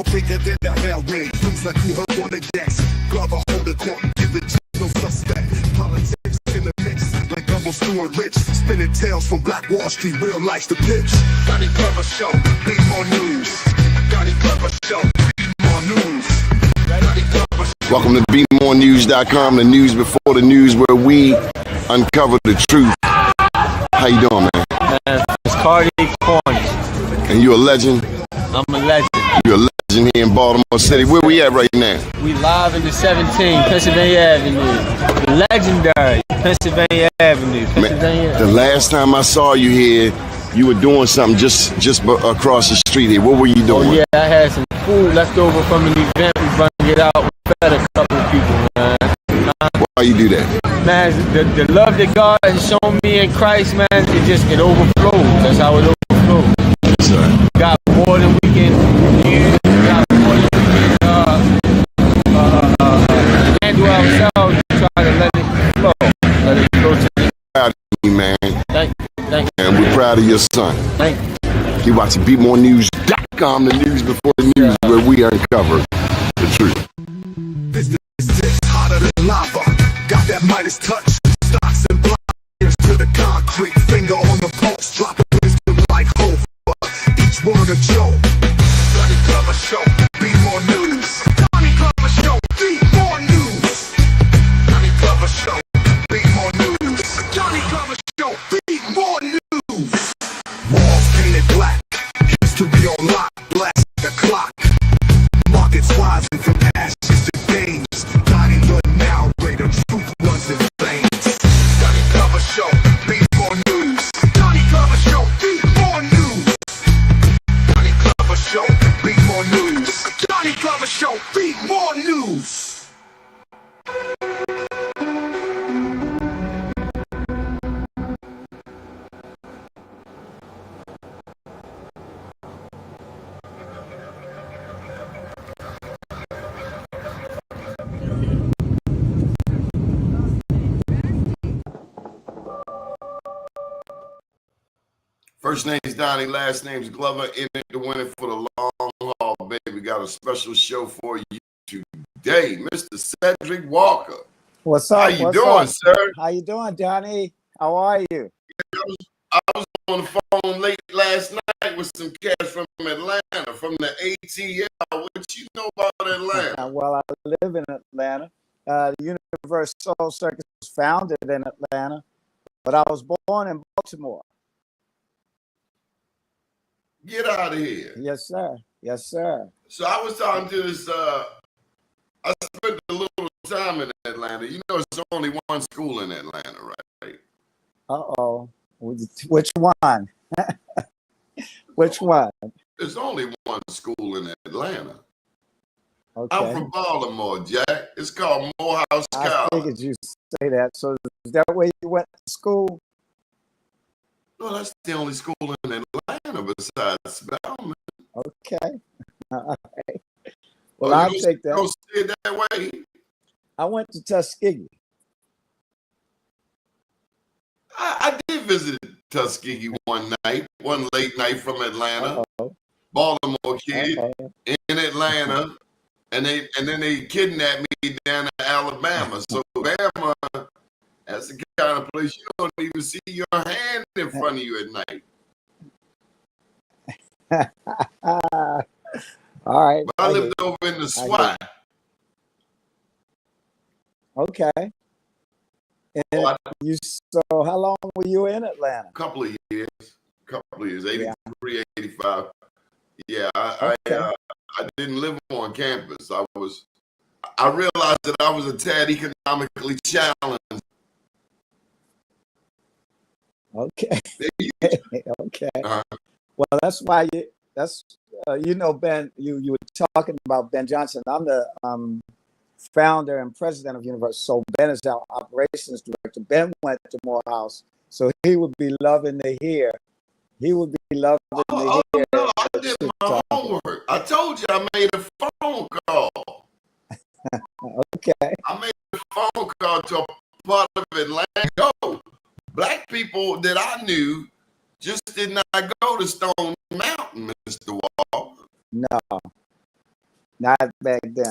bigger than the hell ring. Moves like you heard on the decks. Glover hold the court and give it to no suspect. Politics in the mix, like double Stuart Rich. Spinning tales from Black Wall Street, real life's the pitch. Donnie Glover Show, need more news. Donnie Glover Show, need more news. Welcome to BeMoreNews.com, the news before the news, where we uncover the truth. How you doing, man? It's Cardi Corners. And you a legend? I'm a legend. You're a legend here in Baltimore City. Where we at right now? We live in the 17, Pennsylvania Avenue. The legendary Pennsylvania Avenue. Man, the last time I saw you here, you were doing something just across the street here. What were you doing? Oh yeah, I had some food left over from an event. We brought it out. We fed a couple of people, man. Why you do that? Man, the love that God has shown me in Christ, man, it overflows. That's how it overflows. Yes, sir. Got more than we can use. Got more than we can handle ourselves. Try to let it flow. Let it flow to the Proud of you, man. Thank you. And we're proud of your son. Thank you. You watching BeMoreNews.com, the news before the news, where we uncover the truth. This is hotter than lava. Got that Midas touch. Stocks and blinders to the concrete. Finger on the pulse. Dropping wisdom like hope. Each word a joke. Donnie Glover Show. Be more news. Donnie Glover Show. Be more news. Donnie Glover Show. Be more news. Donnie Glover Show. Be more news. Walls painted black. History on lock. Blast the clock. Markets rising from ashes to gains. Donnie the narrator. Truth runs in veins. Donnie Glover Show. Be more news. Donnie Glover Show. Be more news. Donnie Glover Show. Be more news. Donnie Glover Show. Be more news. First name's Donnie, last name's Glover. In it to win it for the long haul, baby. Got a special show for you today, Mr. Cedric Walker. What's up? How you doing, sir? How you doing, Donnie? How are you? I was on the phone late last night with some cats from Atlanta, from the ATL. What you know about Atlanta? Well, I live in Atlanta. UniverSoul Circus was founded in Atlanta, but I was born in Baltimore. Get out of here. Yes, sir. Yes, sir. So I was talking to this, I spent a little time in Atlanta. You know, it's only one school in Atlanta, right? Uh-oh. Which one? Which one? There's only one school in Atlanta. Okay. I'm from Baltimore, Jack. It's called Morehouse College. I figured you'd say that. So is that where you went to school? No, that's the only school in Atlanta besides Spelman. Okay. All right. Well, I'll take that. Don't say it that way. I went to Tuskegee. I did visit Tuskegee one late night from Atlanta. Baltimore kid in Atlanta, and then they kidnapped me down to Alabama. So Alabama, that's the kind of place you don't even see your hand in front of you at night. All right. But I lived over in the SWAT. Okay. And so how long were you in Atlanta? A couple of years, 83, 85. Yeah, I didn't live on campus. I realized that I was a tad economically challenged. Okay. Okay. Well, that's why Ben, you were talking about Ben Johnson. I'm the founder and president of UniverSoul. So Ben is our operations director. Ben went to Morehouse, so he would be loving to hear. He would be loving to hear. No, I did my homework. I told you I made a phone call. Okay. I made a phone call to a part of Atlanta. Yo, black people that I knew just did not go to Stone Mountain, Mr. Wall. No. Not back then.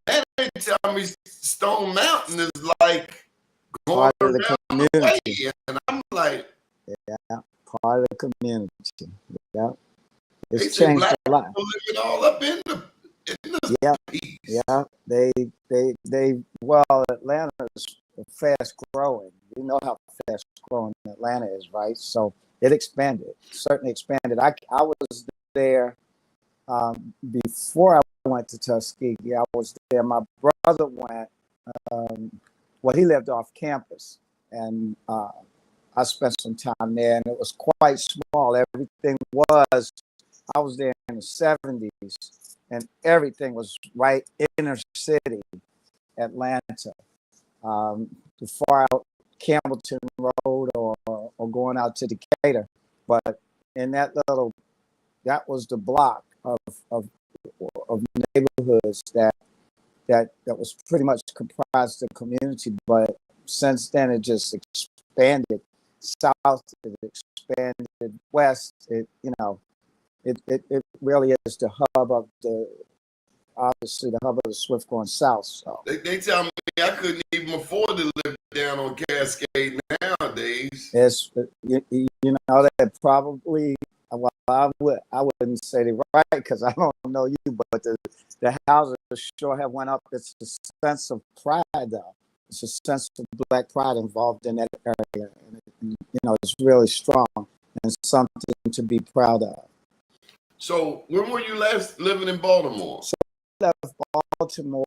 Now they tell me Stone Mountain is like going Part of the around the community. way, and I'm like, Yeah, part of the community. Yeah, they it's say changed black a lot. people living all up in the Yeah, piece. yeah. They. Well, Atlanta is fast growing. You know how fast growing Atlanta is, right? So it expanded. Certainly expanded. I was there before I went to Tuskegee. I was there. My brother went. Um, well, he lived off campus, and I spent some time there, and it was quite small. Everything was. I was there in the 70s, and everything was right inner city Atlanta. Too far out Campbellton Road or going out to Decatur, but in that was the block of neighborhoods that was pretty much comprised of community. But since then, it just expanded south, it expanded west. It really is the hub of obviously the hub of the Swift going south. So They tell me I couldn't even afford to live down on Cascade nowadays. it's you know that probably. Well, I wouldn't say they're right because I don't know you, but the houses sure have went up. It's a sense of pride, though. It's a sense of Black pride involved in that area. And, it's really strong and something to be proud of. So when were you last living in Baltimore? So I left Baltimore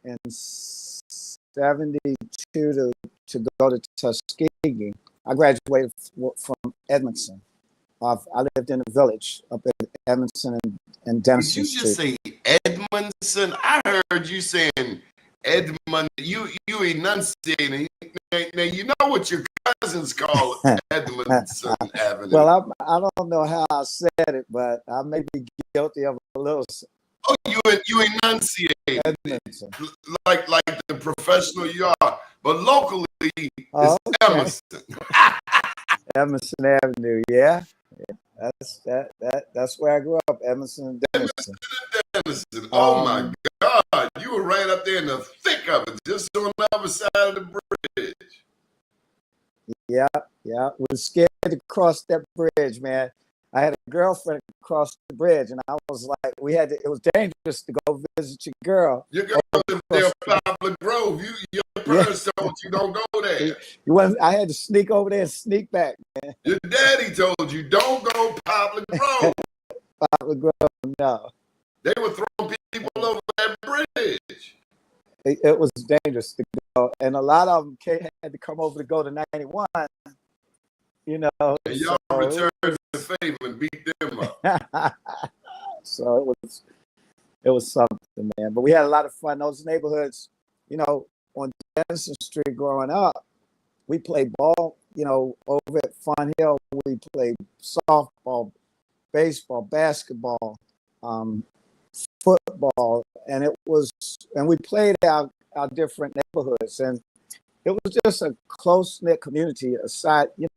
in '72 to go to Tuskegee. I graduated from Edmondson. I lived in a village up in Edmondson and Dempsey Did you just Street. say Edmondson? I heard you saying Edmond. You enunciating. Now you know what your cousins call Edmondson Avenue. Well, I don't know how I said it, but I may be guilty of a little. Oh, you enunciate Edmondson. like the professional you are, but locally it's Okay. Emerson. Emerson Avenue, yeah. That's where I grew up, Emerson and Dennison. Emerson. Oh my God, you were right up there in the thick of it, just on the other side of the bridge. Yeah. We were scared to cross that bridge, man. I had a girlfriend across the bridge, and I was like, it was dangerous to go visit your girl. Your girl lived there in Poplar Grove. Your parents told you don't go there. I had to sneak over there and sneak back, man. Your daddy told you don't go Poplar Grove. Poplar Grove, no. They were throwing people over that bridge. It was dangerous to go, and a lot of them had to come over to go to 91. And y'all returned the favor and beat them up. So it was something, man. But we had a lot of fun. Those neighborhoods, on Dennison Street growing up, we played ball, over at Fun Hill. We played softball, baseball, basketball, football, and we played our different neighborhoods, and it was just a close-knit community. Aside, it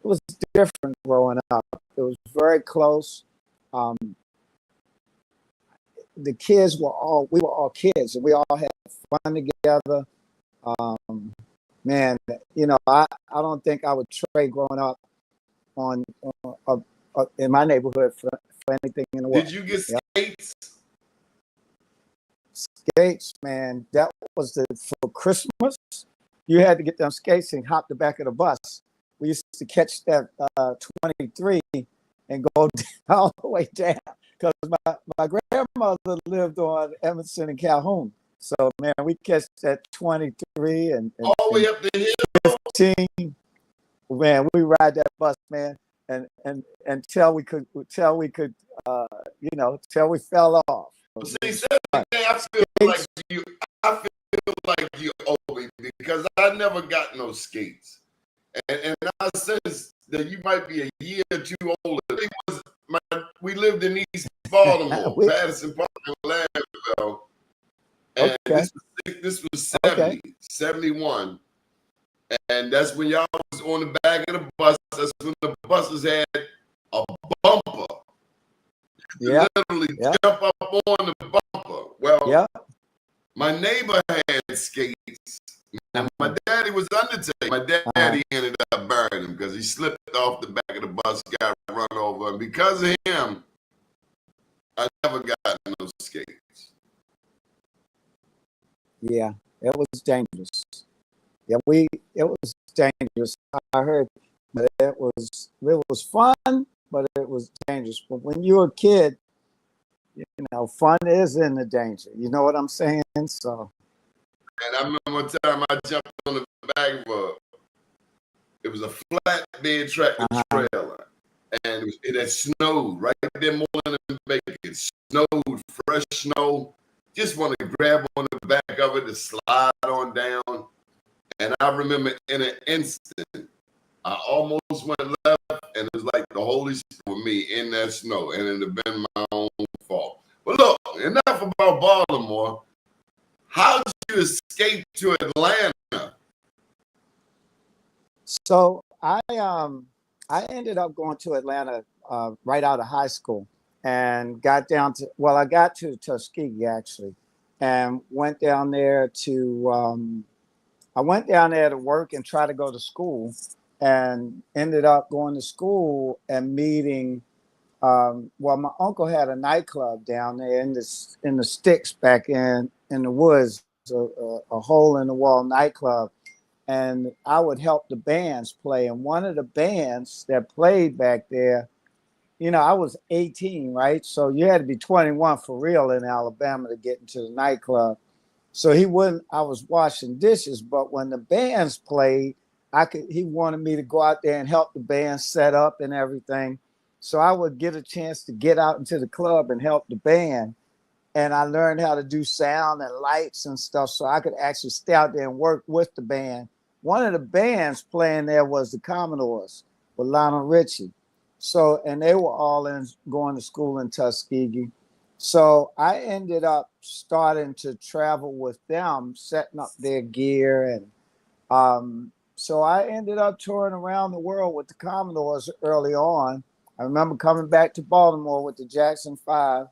was different growing up. It was very close. The kids we were all kids, and we all had fun together. Man, I don't think I would trade growing up in my neighborhood for anything in the world. Did you get skates? Skates, man. That was for Christmas. You had to get them skates and hop the back of the bus. We used to catch that 23 and go all the way down because my grandmother lived on Emerson and Calhoun. So, man, we catch that 23 and all the way up the hill. 15. Man, we ride that bus, man, and until we fell off. See, I feel like you owe me because I never got no skates, and I sense that you might be a year or two older. We lived in East Baltimore, Patterson Park, and Landville, and this was 71, and that's when y'all was on the back of the bus. That's when the buses had a bumper. Yeah. Literally Yeah. jump up on the bumper. Well, Yeah. my neighbor had skates. And my daddy was Undertaker. My daddy ended up burying him because he slipped off the back of the bus, got run over. And because of him, I never got no skates. Yeah. It was dangerous. Yeah, it was dangerous. I heard, but it was fun, but it was dangerous. But when you're a kid, you know, fun is in the danger. You know what I'm saying? So. And I remember one time I jumped on the back of it was a flatbed tractor trailer, and it had snowed right there, more than bacon. It snowed, fresh snow. Just want to grab on the back of it to slide on down. And I remember in an instant, I almost went left, and it was like the Holy Spirit with me in that snow, and it had been my own fault. But look, enough about Baltimore. How did you escape to Atlanta? So I ended up going to Atlanta right out of high school and got I got to Tuskegee actually, and went down there to I went down there to work and try to go to school, and ended up going to school and meeting. Well, my uncle had a nightclub down there in the sticks back in the woods, a hole in the wall nightclub, and I would help the bands play. And one of the bands that played back there, you know, I was 18, right? So you had to be 21 for real in Alabama to get into the nightclub. So I was washing dishes, but when the bands played, he wanted me to go out there and help the band set up and everything. So I would get a chance to get out into the club and help the band. And I learned how to do sound and lights and stuff, so I could actually stay out there and work with the band. One of the bands playing there was the Commodores with Lionel Richie. So, and they were all going to school in Tuskegee. So I ended up starting to travel with them, setting up their gear. And so I ended up touring around the world with the Commodores early on. I remember coming back to Baltimore with the Jackson 5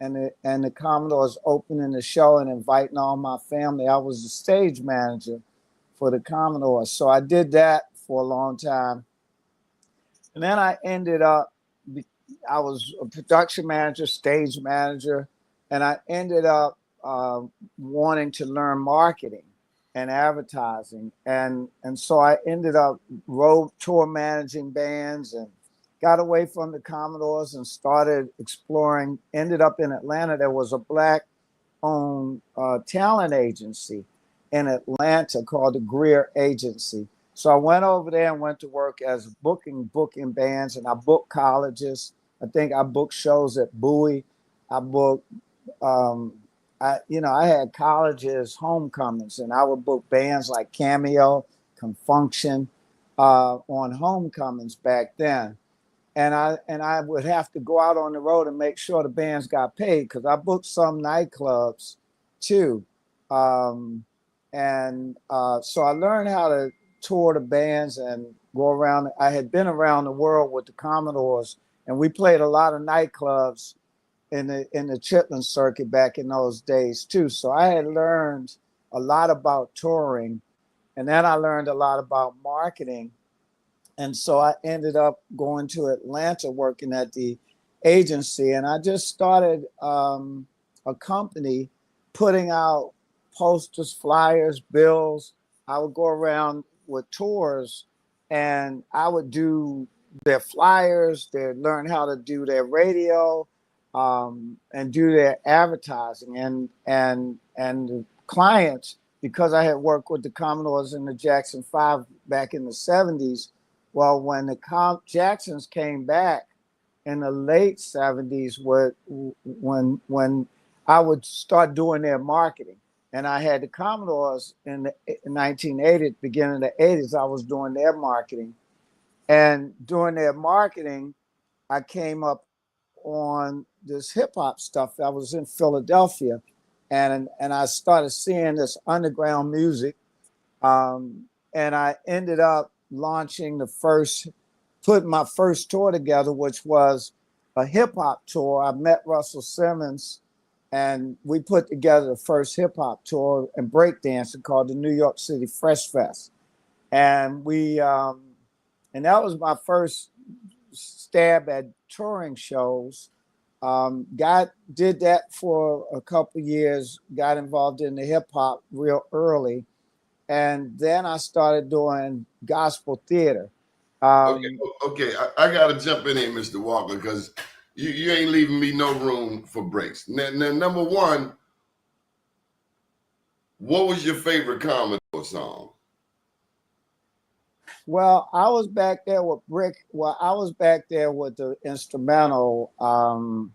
and the Commodores opening the show and inviting all my family. I was the stage manager for the Commodores. So I did that for a long time. And then I was a production manager, stage manager, and I ended up wanting to learn marketing and advertising. And so I ended up tour managing bands and got away from the Commodores and started exploring, ended up in Atlanta. There was a Black-owned talent agency in Atlanta called the Greer Agency. So I went over there and went to work as booking bands, and I booked colleges. I think I booked shows at Bowie. I booked, I had colleges, homecomings, and I would book bands like Cameo, Confunction on homecomings back then. And I would have to go out on the road and make sure the bands got paid because I booked some nightclubs too. So I learned how to tour the bands and go around. I had been around the world with the Commodores, and we played a lot of nightclubs in the Chitlin circuit back in those days too. So I had learned a lot about touring, and then I learned a lot about marketing. And so I ended up going to Atlanta working at the agency, and I just started a company putting out posters, flyers, bills. I would go around with tours and I would do their flyers, they learn how to do their radio and do their advertising. And the clients, because I had worked with the Commodores and the Jackson 5 back in the 70s, well, when the Jacksons came back in the late 70s, when I would start doing their marketing, and I had the Commodores in the 1980s, beginning of the 80s, I was doing their marketing. And during their marketing, I came up on this hip hop stuff. I was in Philadelphia, and I started seeing this underground music. And I ended up launching putting my first tour together, which was a hip hop tour. I met Russell Simmons, and we put together the first hip hop tour and breakdancing called the New York City Fresh Fest. And and that was my first stab at touring shows. Did that for a couple years, got involved in the hip hop real early. And then I started doing gospel theater. Okay. I got to jump in here, Mr. Walker, because you ain't leaving me no room for breaks. Now, number one, what was your favorite Commodore song? Well, I was back there with Brick. Well, I was back there with the instrumental. Our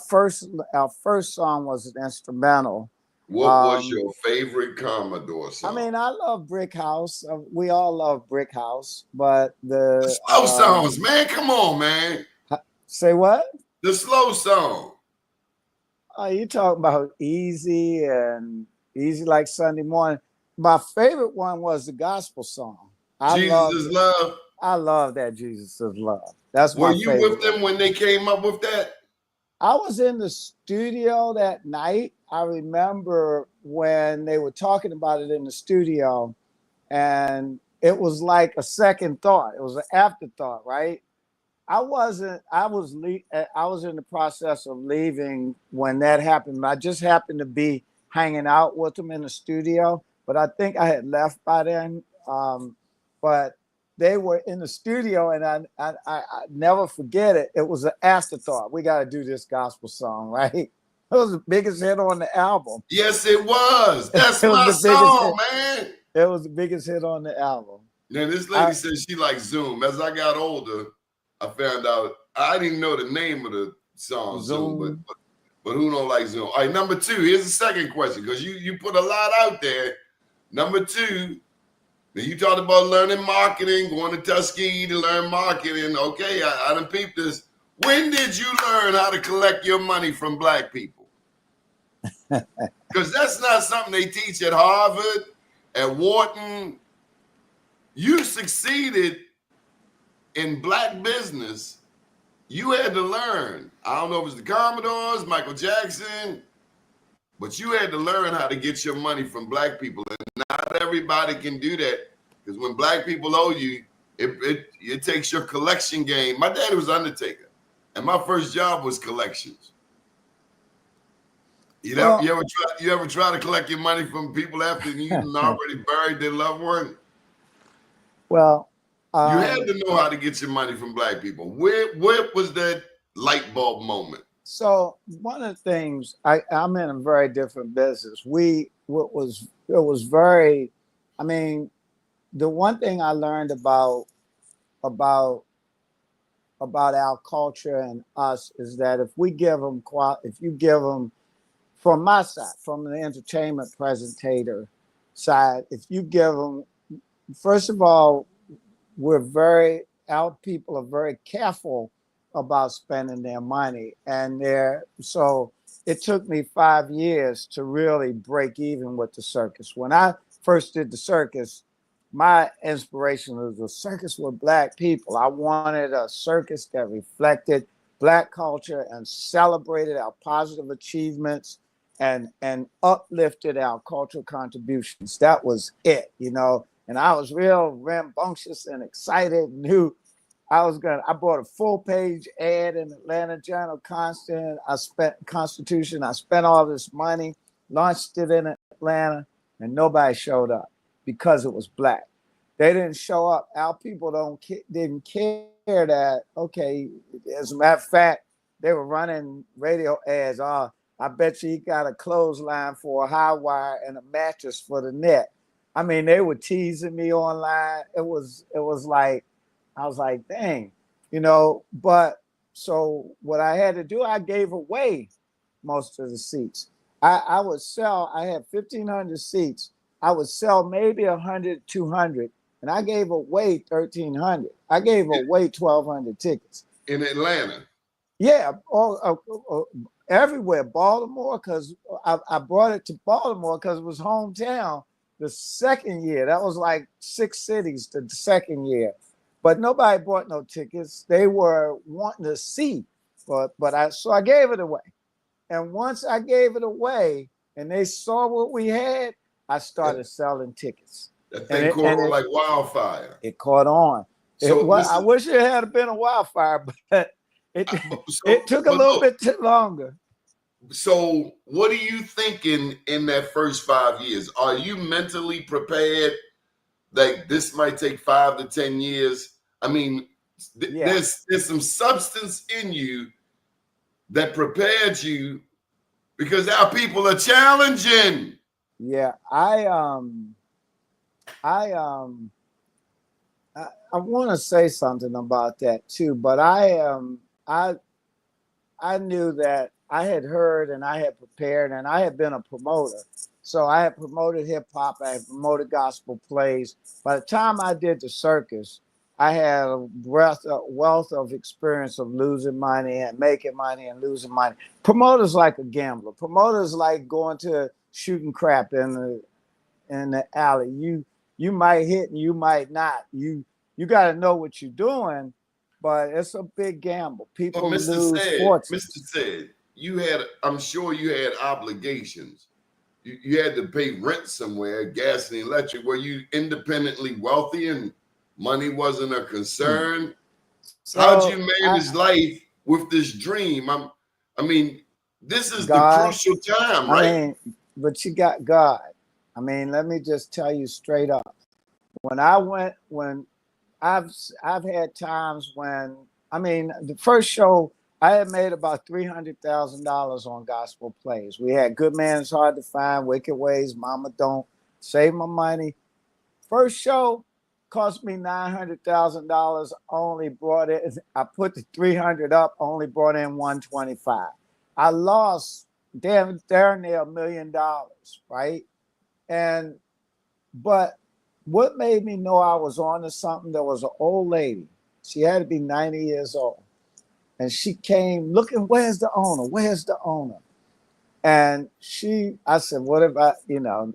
first song was an instrumental. What was your favorite Commodore song? I mean, I love Brick House. We all love Brick House, but the slow songs, man. Come on, man. Say what? The slow song. Oh, you talking about Easy and Easy Like Sunday Morning. My favorite one was the gospel song. Jesus is Love. I love that Jesus is Love. That's Were my favorite. you with them when they came up with that? I was in the studio that night. I remember when they were talking about it in the studio, and it was like a second thought. It was an afterthought, right? I was in the process of leaving when that happened. I just happened to be hanging out with them in the studio, but I think I had left by then. But they were in the studio, and I never forget it. It was an afterthought. We got to do this gospel song, right? It was the biggest hit on the album. Yes, it was. That's my song, man. It was the biggest hit on the album. Now, this lady said she likes Zoom. As I got older, I found out I didn't know the name of the song Zoom, but who don't like Zoom? All right, number two. Here's the second question, because you put a lot out there. Number two. Now you talked about learning marketing, going to Tuskegee to learn marketing. Okay, I done peeped this. When did you learn how to collect your money from Black people? Because that's not something they teach at Harvard, at Wharton. You succeeded in Black business. You had to learn. I don't know if it was the Commodores, Michael Jackson, but you had to learn how to get your money from Black people. And not everybody can do that, because when Black people owe you, it takes your collection game. My daddy was Undertaker, and my first job was collections. You ever try to collect your money from people after you already buried their loved one? Well, you had to know how to get your money from Black people. Where was that light bulb moment? So one of the things, I'm in a very different business. The one thing I learned about our culture and us is that if you give them, from my side, from the entertainment presentator side, if you give them, first of all, our people are very careful about spending their money, so it took me 5 years to really break even with the circus. When I first did the circus, my inspiration was a circus with Black people. I wanted a circus that reflected Black culture and celebrated our positive achievements and uplifted our cultural contributions. That was it, and I was real rambunctious and excited, knew I bought a full-page ad in Atlanta Journal-Constitution. I spent all this money, launched it in Atlanta, and nobody showed up because it was Black. They didn't show up. Our people didn't care that, okay, as a matter of fact, they were running radio ads. Oh, I bet you he got a clothesline for a high wire and a mattress for the net. I mean, they were teasing me online. It was like, I was like, dang, but so what I had to do, I gave away most of the seats. I would sell, I had 1,500 seats. I would sell maybe 100, 200, and I gave away 1,300. I gave away 1,200 tickets. In Atlanta? Yeah, everywhere. Baltimore, because I brought it to Baltimore because it was hometown the second year. That was like 6 cities the second year. but nobody bought no tickets. They were wanting to see, so I gave it away. And once I gave it away, and they saw what we had, I started selling tickets. That thing caught on like wildfire. It caught on. So I wish it had been a wildfire, but it took a little bit longer. So what are you thinking in that first 5 years? Are you mentally prepared? Like this might take 5 to 10 years. I mean, there's some substance in you that prepared you, because our people are challenging. Yeah, I want to say something about that too, but I knew that I had heard and I had prepared and I had been a promoter. So I had promoted hip hop, I had promoted gospel plays. By the time I did the circus, I had a wealth of experience of losing money and making money and losing money. Promoters like a gambler. Promoters like going to shooting crap in the alley. You might hit and you might not. You got to know what you're doing, but it's a big gamble. People lose fortunes. Mr. Said, I'm sure you had obligations. You had to pay rent somewhere, gas and electric. Were you independently wealthy and money wasn't a concern? So how'd you manage life with this dream? I mean, this is the crucial time, right? I mean, but you got God. I mean, let me just tell you straight up. When I've had times when, I mean, the first show I had made about $300,000 on gospel plays. We had Good Man Is Hard to Find, Wicked Ways, Mama Don't, Save My Money. First show cost me $900,000. Only brought in, I put the 300 up, only brought in 125. I lost damn near $1 million, right? But what made me know I was on to something? There was an old lady. She had to be 90 years old. And she came looking, where's the owner? Where's the owner? And I said, what about,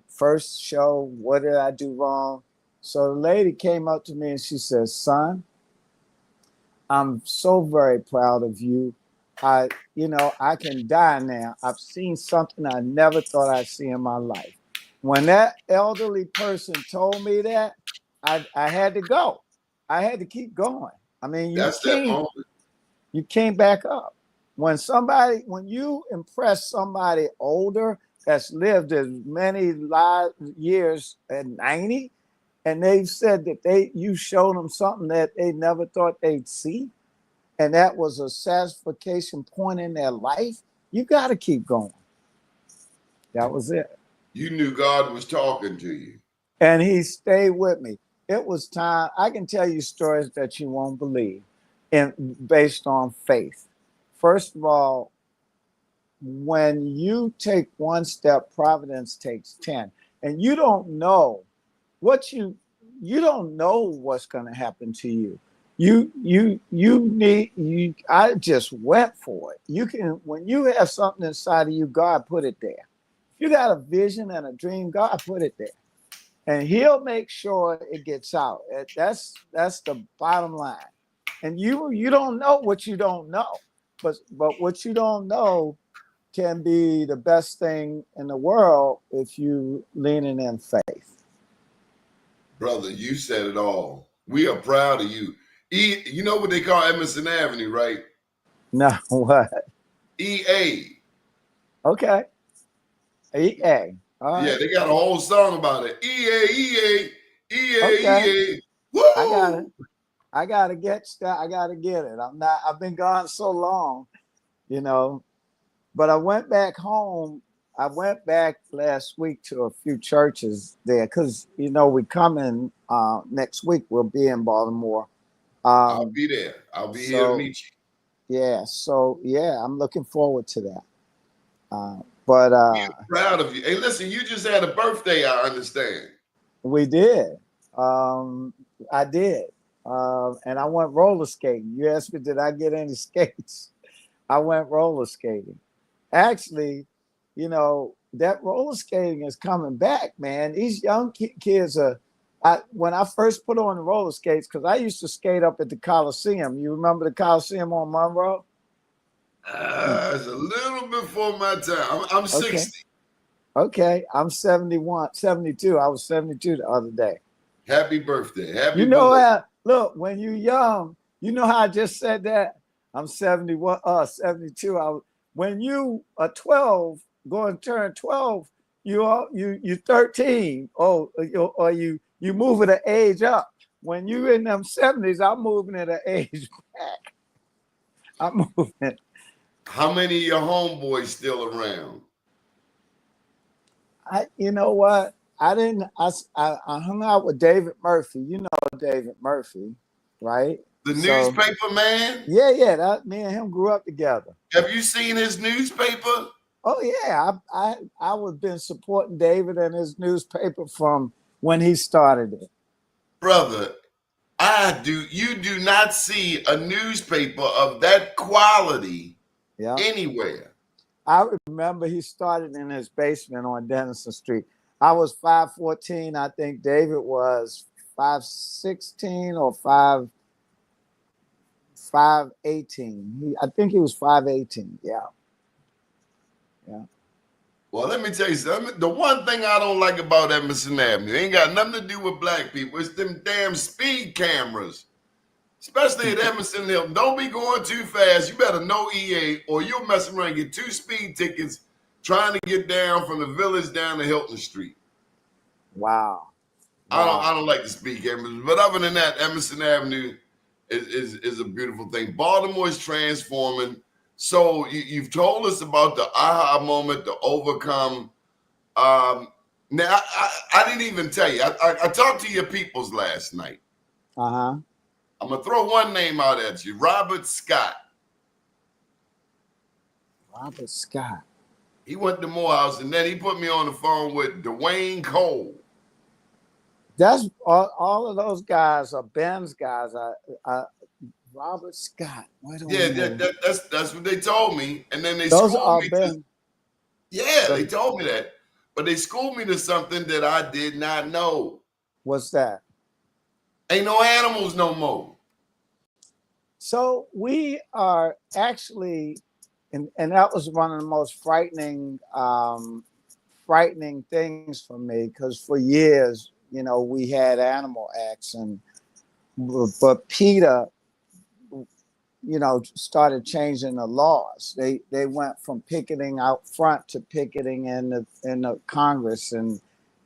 first show, what did I do wrong? So the lady came up to me and she said, son, I'm so very proud of you. I can die now. I've seen something I never thought I'd see in my life. When that elderly person told me that, I had to go. I had to keep going. I mean, you came back up. When you impress somebody older that's lived as many years at 90, and they've said that you showed them something that they never thought they'd see, and that was a satisfaction point in their life, you got to keep going. That was it. You knew God was talking to you. And he stayed with me. It was time. I can tell you stories that you won't believe based on faith. First of all, when you take one step, providence takes 10. And you don't know you don't know what's going to happen to you. I just went for it. When you have something inside of you, God put it there. If you got a vision and a dream, God put it there. And he'll make sure it gets out. That's the bottom line. And you don't know what you don't know. But what you don't know can be the best thing in the world if you leaning in faith. Brother, you said it all. We are proud of you. You know what they call Emerson Avenue, right? No, what? EA. Okay. EA. All right. Yeah, they got a whole song about it. EA. Okay. EA. Woo! I got it. I gotta get it. I've been gone so long, but I went back home. I went back last week to a few churches there because we coming next week. We'll be in Baltimore. I'll be there. I'll be here to meet you. Yeah. So I'm looking forward to that. We're proud of you. Hey, listen, you just had a birthday, I understand. We did. I did. And I went roller skating. You asked me, did I get any skates? I went roller skating. Actually, that roller skating is coming back, man. These young kids When I first put on the roller skates, because I used to skate up at the Coliseum. You remember the Coliseum on Monroe? It's a little before my time. I'm Okay. 60. Okay. I'm 71, 72. I was 72 the other day. Happy birthday. You Happy know birthday. how, look, when you're young, you know how I just said that? I'm 71, 72. When you are 12, going to turn 12, you 13. Oh, or you moving the age up. When you in them 70s, I'm moving at an age back. I'm moving. How many of your homeboys still around? You know what? I hung out with David Murphy. You know David Murphy, right? The So newspaper man? yeah, that me and him grew up together. Have you seen his newspaper? Oh yeah, I was been supporting David and his newspaper from when he started it. Brother, you do not see a newspaper of that quality Yeah, anywhere. I remember he started in his basement on Dennison Street. I was 5'14". I think David was 5'16" or 5'18". I think he was 5'18". Yeah. Well, let me tell you something. The one thing I don't like about Emerson Avenue ain't got nothing to do with black people. It's them damn speed cameras, especially at Emerson Hill. Don't be going too fast. You better know EA, or you'll mess around and get 2 speed tickets trying to get down from the Village down to Hilton Street. Wow. I don't like the speed cameras, but other than that, Emerson Avenue is a beautiful thing. Baltimore is transforming. So you've told us about the aha moment, the overcome. Now I didn't even tell you. I talked to your peoples last night. Uh-huh. I'm gonna throw one name out at you, Robert Scott. Robert Scott. He went to Morehouse, and then he put me on the phone with Dwayne Cole. That's all of those guys are Ben's guys. Robert Scott. That's what they told me, and then they Those schooled are me. Ben. They told me that, but they schooled me to something that I did not know. What's that? Ain't no animals no more. So we are actually, and that was one of the most frightening things for me, because for years, we had animal acts, but PETA, started changing the laws. They went from picketing out front to picketing in the Congress and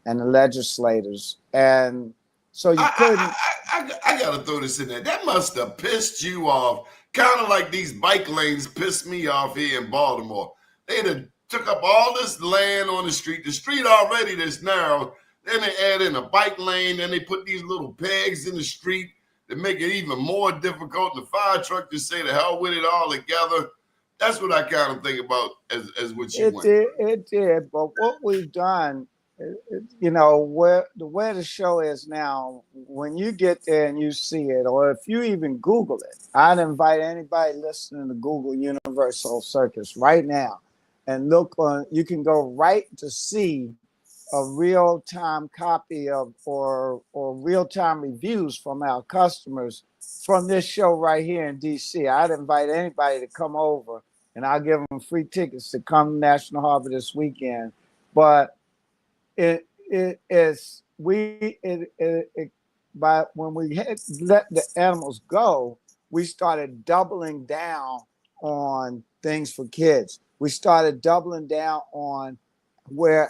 the legislators, and so you couldn't. I gotta throw this in there. That must have pissed you off, kind of like these bike lanes pissed me off here in Baltimore. They'd have took up all this land on the street. The street already this narrow. Then they add in a bike lane. Then they put these little pegs in the street to make it even more difficult. And the fire truck just say the hell with it all together. That's what I kind of think about as what you went. It did. But what we've done, where the show is now, when you get there and you see it, or if you even Google it, I'd invite anybody listening to Google UniverSoul Circus right now and look on. You can go right to see a real-time copy of or real-time reviews from our customers from this show right here in DC. I'd invite anybody to come over, and I'll give them free tickets to come to National Harbor this weekend. But but when we had let the animals go, we started doubling down on things for kids. We started doubling down on where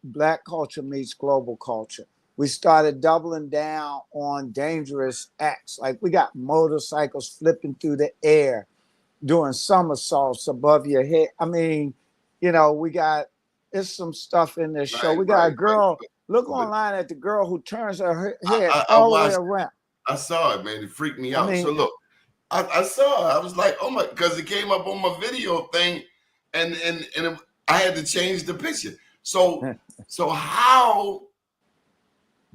Black culture meets global culture. We started doubling down on dangerous acts. Like we got motorcycles flipping through the air, doing somersaults above your head. I mean, it's some stuff in this show. We got a girl. Look online at the girl who turns her head all the way around. I saw it, man. It freaked me out. I mean, so look, I saw it. I was like, oh my, because it came up on my video thing, and I had to change the picture. So how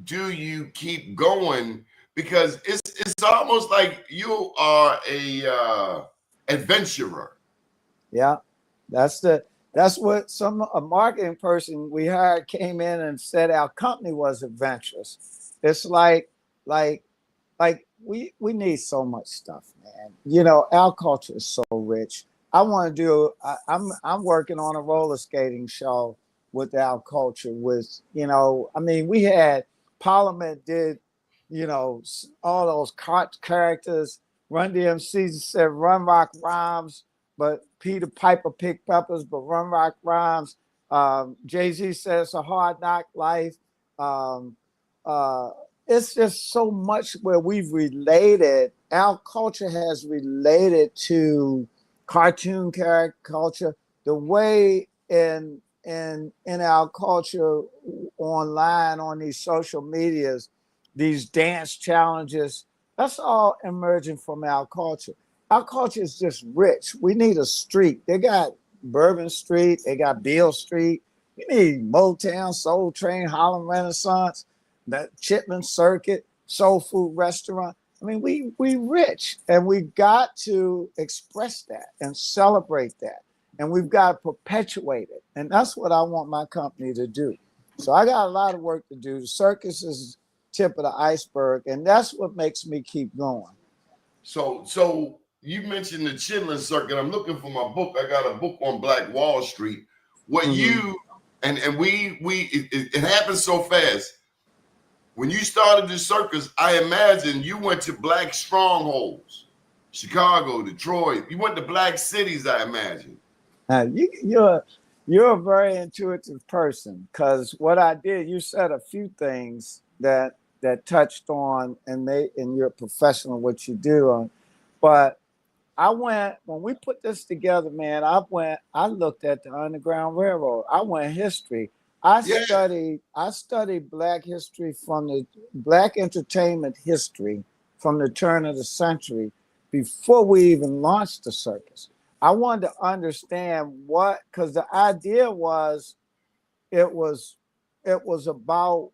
do you keep going? Because it's almost like you are a adventurer. Yeah, that's what a marketing person we hired came in and said our company was adventurous. It's like we need so much stuff, man. You know, our culture is so rich. I want to do. I'm working on a roller skating show with our culture. With I mean, we had Parliament did, all those characters. Run DMC said Run Rock Rhymes, but Peter Piper picked peppers, but Run Rock Rhymes. Jay-Z says it's a hard knock life. Um, uh, it's just so much where we've related. Our culture has related to cartoon character culture. The way in our culture online on these social medias, these dance challenges, that's all emerging from our culture. Our culture is just rich. We need a street. They got Bourbon Street, they got Beale Street. You need Motown, Soul Train, Harlem Renaissance, that Chitlin Circuit, Soul Food Restaurant. I mean, we rich, and we got to express that and celebrate that, and we've got to perpetuate it, and that's what I want my company to do. So I got a lot of work to do. The circus is tip of the iceberg, and that's what makes me keep going. So you mentioned the Chitlin Circuit. I'm looking for my book. I got a book on Black Wall Street. What you and it happened so fast. When you started the circus, I imagine you went to black strongholds, Chicago, Detroit. You went to black cities, I imagine. You're a very intuitive person, because what I did, you said a few things that touched on and made in your professional what you do. But when we put this together, man, I looked at the Underground Railroad. I went history. I studied black history from the black entertainment history from the turn of the century before we even launched the circus. I wanted to understand because the idea was it was about,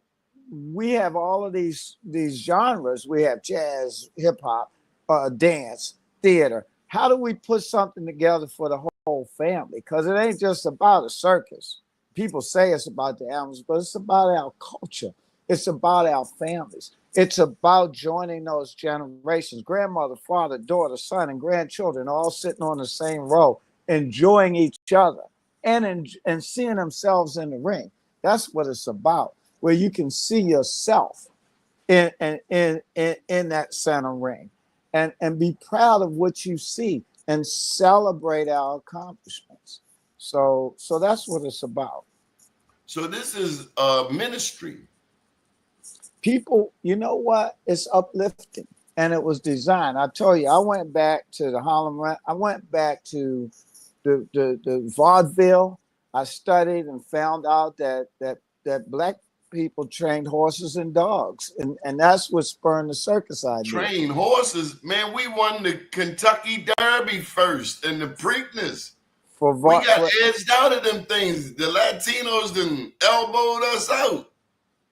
we have all of these genres. We have jazz, hip hop, dance, theater. How do we put something together for the whole family? Because it ain't just about a circus. People say it's about the animals, but it's about our culture. It's about our families. It's about joining those generations, grandmother, father, daughter, son, and grandchildren, all sitting on the same row, enjoying each other and seeing themselves in the ring. That's what it's about, where you can see yourself in that center ring and be proud of what you see and celebrate our accomplishments. So that's what it's about. So this is a ministry. People, you know what? It's uplifting, and it was designed. I told you, I went back to the Harlem. I went back to the vaudeville. I studied and found out that black people trained horses and dogs, and that's what spurred the circus idea. Train horses, man. We won the Kentucky Derby first and the Preakness. We got edged out of them things. The Latinos then elbowed us out.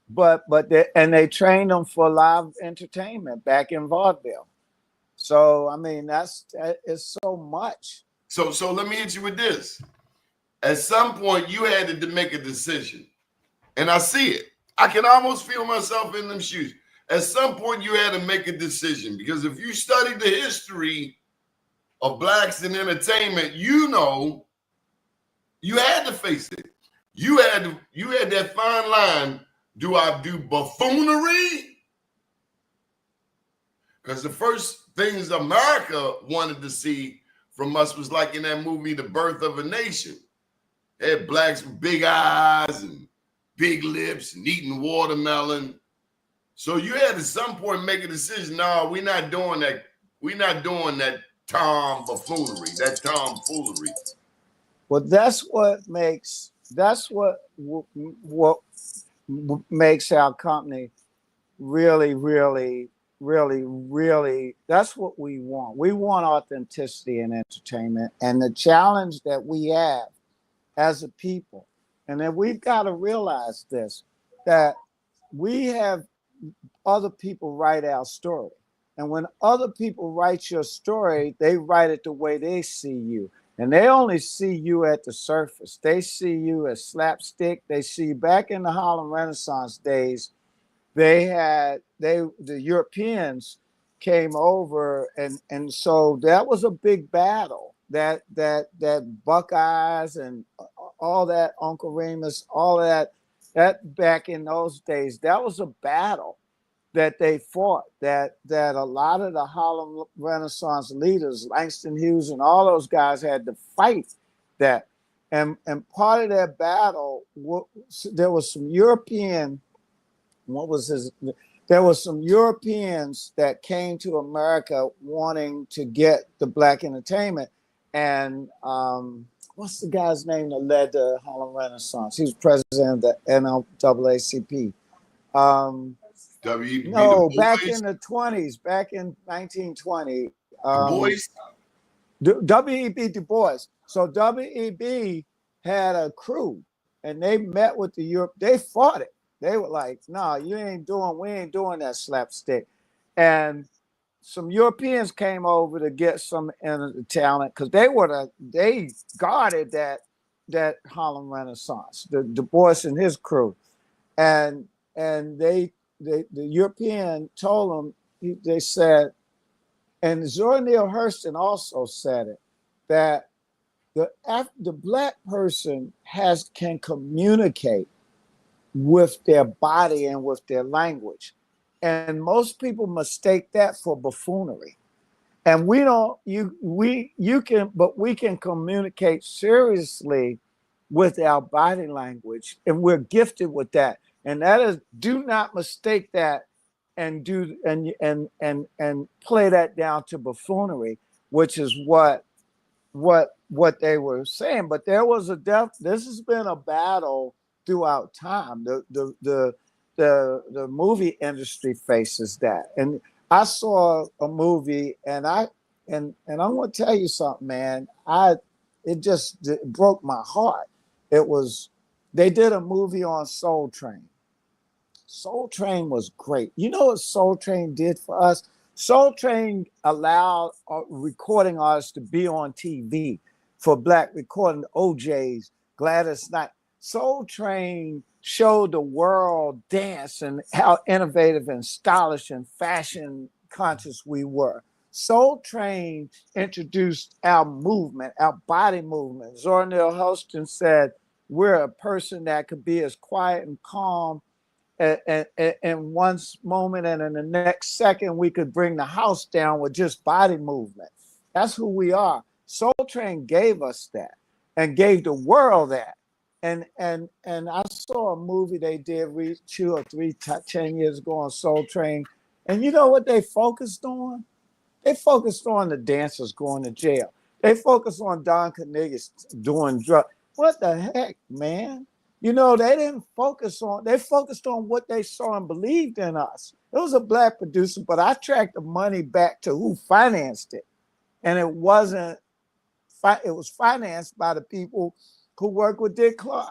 But they trained them for live entertainment back in vaudeville. So I mean, it's so much. So let me hit you with this. At some point, you had to make a decision, and I see it. I can almost feel myself in them shoes. At some point, you had to make a decision, because if you study the history of blacks in entertainment, you know you had to face it. You had that fine line. Do I do buffoonery? Because the first things America wanted to see from us was like in that movie, The Birth of a Nation. They had blacks with big eyes and big lips and eating watermelon. So you had at some point make a decision. No, we're not doing that. We're not doing that Tom buffoonery, that tomfoolery. Well, that's what makes our company really, really, really, really, that's what we want. We want authenticity in entertainment, and the challenge that we have as a people, and then we've got to realize this, that we have other people write our story. And when other people write your story, they write it the way they see you. And they only see you at the surface. They see you as slapstick. They see you back in the Harlem Renaissance days. the Europeans came over, and so that was a big battle. That Buckeyes and all that, Uncle Remus, all that back in those days, that was a battle that they fought. That a lot of the Harlem Renaissance leaders, Langston Hughes and all those guys, had to fight that. And part of that battle, there was some European. What was his? There was some Europeans that came to America wanting to get the black entertainment. And what's the guy's name that led the Harlem Renaissance? He was president of the NAACP. W.E.B. No, Du back Bois? in the 20s, back in 1920. Du Bois? W.E.B. Du Bois. So W.E.B. had a crew, and they met with the Europe. They fought it. They were like, "No, we ain't doing that slapstick." And some Europeans came over to get some talent because they guarded that Harlem Renaissance, the Du Bois and his crew, and the European told them, they said, and Zora Neale Hurston also said it, that the black person can communicate with their body and with their language. And most people mistake that for buffoonery. And we can communicate seriously with our body language, and we're gifted with that. And that is, do not mistake that and play that down to buffoonery, which is what they were saying. But there was this has been a battle throughout time. The movie industry faces that. And I saw a movie, and I'm going to tell you something, man. It broke my heart. They did a movie on Soul Train. Soul Train was great. You know what Soul Train did for us? Soul Train allowed recording artists to be on TV for black recording, OJs, Gladys Knight. Soul Train showed the world dance and how innovative and stylish and fashion conscious we were. Soul Train introduced our movement, our body movement. Zora Neale Hurston said, we're a person that could be as quiet and calm in one moment, and in the next second, we could bring the house down with just body movement. That's who we are. Soul Train gave us that and gave the world that. And I saw a movie they did 2 or 10 years ago on Soul Train. And you know what they focused on? They focused on the dancers going to jail. They focused on Don Cornelius doing drugs. What the heck, man? You know, they focused on what they saw and believed in us. It was a black producer, but I tracked the money back to who financed it. And it was financed by the people who work with Dick Clark.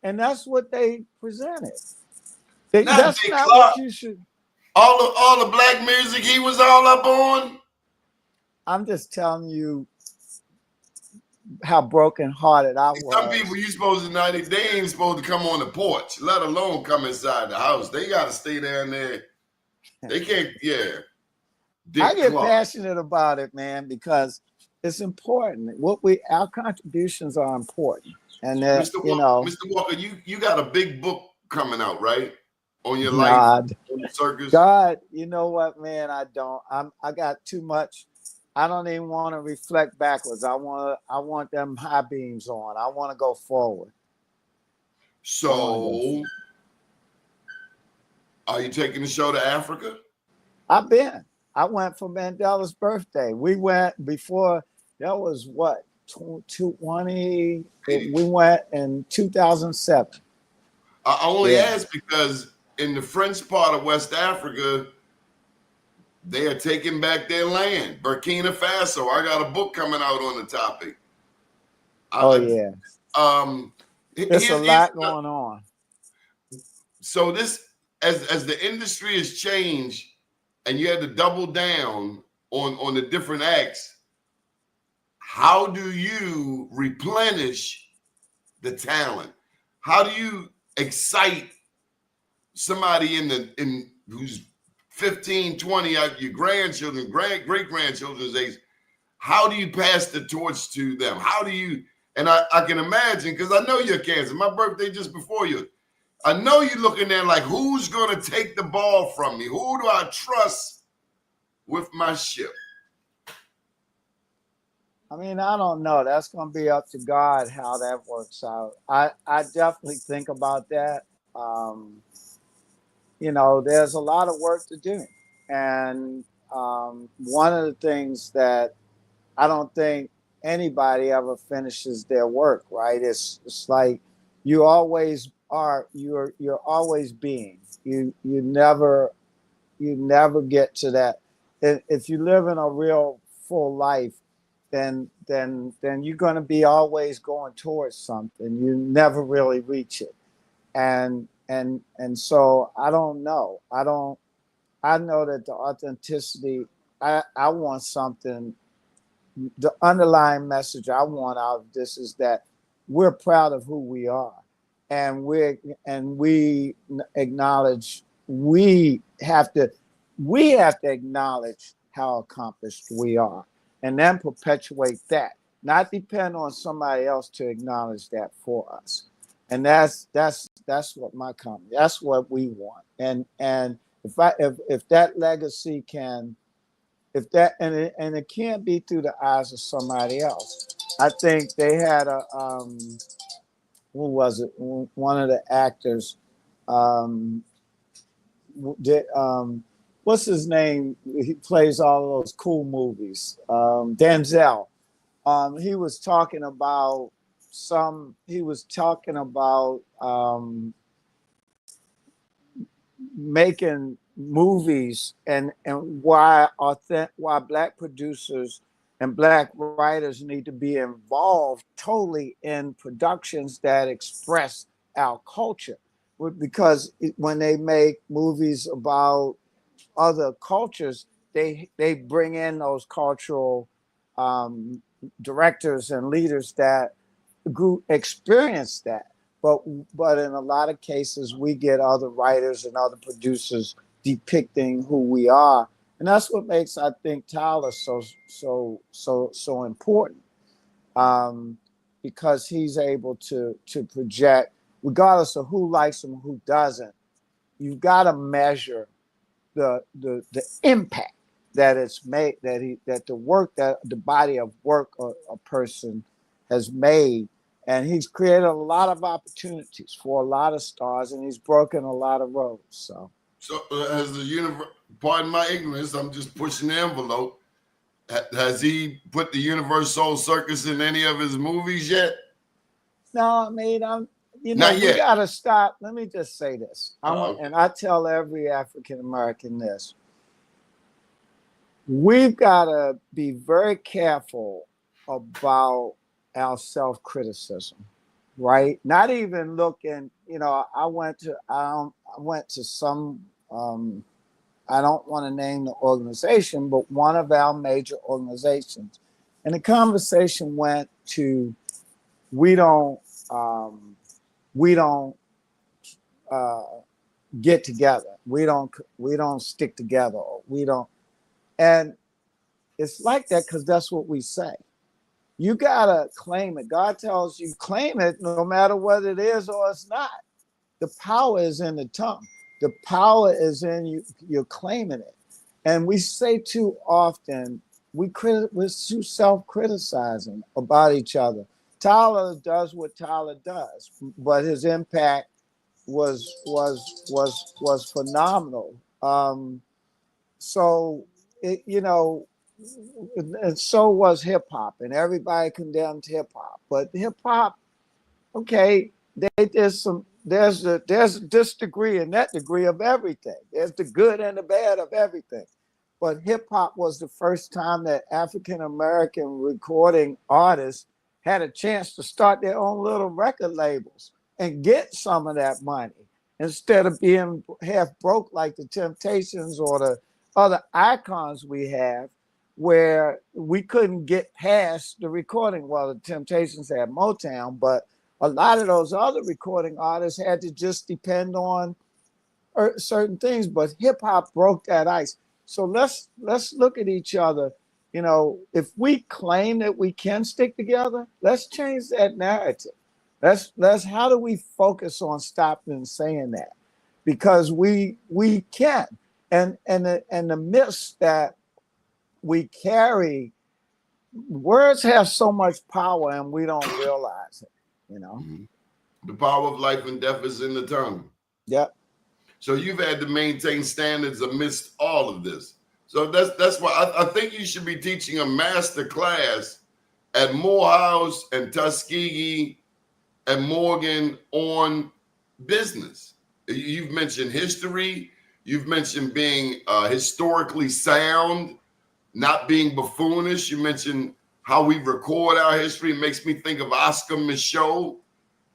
And that's what they presented. That's Dick not Clark. what you should. All the black music he was all up on? I'm just telling you how brokenhearted I was. Some people you supposed to know, they ain't supposed to come on the porch, let alone come inside the house. They got to stay down there. They can't, yeah. I get passionate about it, man, because it's important. Our contributions are important. And Mr. Walker, you got a big book coming out, right? On your life, on the circus. God, you know what, man? I don't. I got too much. I don't even want to reflect backwards. I want them high beams on. I want to go forward. So, are you taking the show to Africa? I've been. I went for Mandela's birthday. We went before. That was what, 2020? We went in 2007. I only ask because in the French part of West Africa, they are taking back their land. Burkina Faso. I got a book coming out on the topic. There's a lot going on. So this, as the industry has changed, and you had to double down on the different acts, how do you replenish the talent? How do you excite somebody in who's 15, 20, your grandchildren, great grandchildren's age, how do you pass the torch to them? How do you? And I can imagine, because I know you're Cancer. My birthday just before you. I know you're looking there like, who's gonna take the ball from me? Who do I trust with my ship? I mean, I don't know. That's going to be up to God how that works out. I definitely think about that. You know, there's a lot of work to do. And one of the things that I don't think anybody ever finishes their work, right? It's like you always are, you're always being. You never get to that. If you live in a real full life, then you're going to be always going towards something. You never really reach it. And so I don't know. I know that the authenticity, I want something. The underlying message I want out of this is that we're proud of who we are, and we acknowledge we have to acknowledge how accomplished we are, and then perpetuate that, not depend on somebody else to acknowledge that for us. And that's what my company, that's what we want. And if that legacy can, if that, and it can't be through the eyes of somebody else. I think they had a who was it? One of the actors did what's his name? He plays all those cool movies. Denzel. He was talking about making movies and why Black producers and Black writers need to be involved totally in productions that express our culture. Because when they make movies about other cultures, they bring in those cultural directors and leaders that experience that. But in a lot of cases, we get other writers and other producers depicting who we are, and that's what makes, I think, Tyler so important, because he's able to project, regardless of who likes him, who doesn't. You've got to measure the impact that it's made, that the body of work a person has made. And he's created a lot of opportunities for a lot of stars, and he's broken a lot of roads. So has the pardon my ignorance, I'm just pushing the envelope. Has he put the UniverSoul Circus in any of his movies yet? No, I mean, we got to stop. Let me just say this. And I tell every African American this. We've got to be very careful about our self-criticism, right? Not even looking, I went to some, I don't want to name the organization, but one of our major organizations. And the conversation went to, we don't get together. We don't stick together. And it's like that because that's what we say. You gotta claim it. God tells you claim it no matter what it is or it's not. The power is in the tongue. The power is in you. You're claiming it. And we say too often, we're too self-criticizing about each other. Tyler does what Tyler does, but his impact was phenomenal. So it, and so was hip hop, and everybody condemned hip hop. But hip hop, okay, there's this degree and that degree of everything. There's the good and the bad of everything. But hip hop was the first time that African American recording artists had a chance to start their own little record labels and get some of that money instead of being half broke like the Temptations or the other icons we have, where we couldn't get past the recording. Well, the Temptations had Motown, but a lot of those other recording artists had to just depend on certain things, but hip hop broke that ice. So let's look at each other. You know, if we claim that we can stick together, let's change that narrative. Let's how do we focus on stopping saying that? Because we can. And the myths that we carry, words have so much power and we don't realize it, you know. The power of life and death is in the tongue. Yep. So you've had to maintain standards amidst all of this. So that's why I think you should be teaching a master class at Morehouse and Tuskegee and Morgan on business. You've mentioned history. You've mentioned being historically sound, not being buffoonish. You mentioned how we record our history. It makes me think of Oscar Michaud,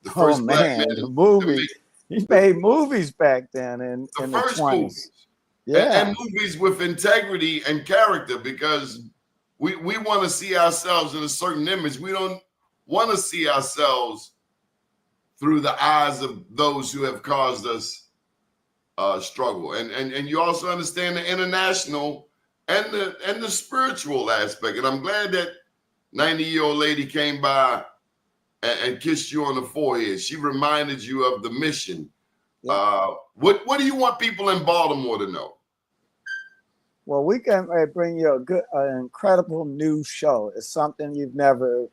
the first black man the movies. He made movies back then in the 20s. Movies. Yeah. And movies with integrity and character, because we want to see ourselves in a certain image. We don't want to see ourselves through the eyes of those who have caused us struggle. And you also understand the international and the spiritual aspect. And I'm glad that 90-year-old lady came by and kissed you on the forehead. She reminded you of the mission. Yeah. What do you want people in Baltimore to know? Well, we can bring you an incredible new show. It's something you've never,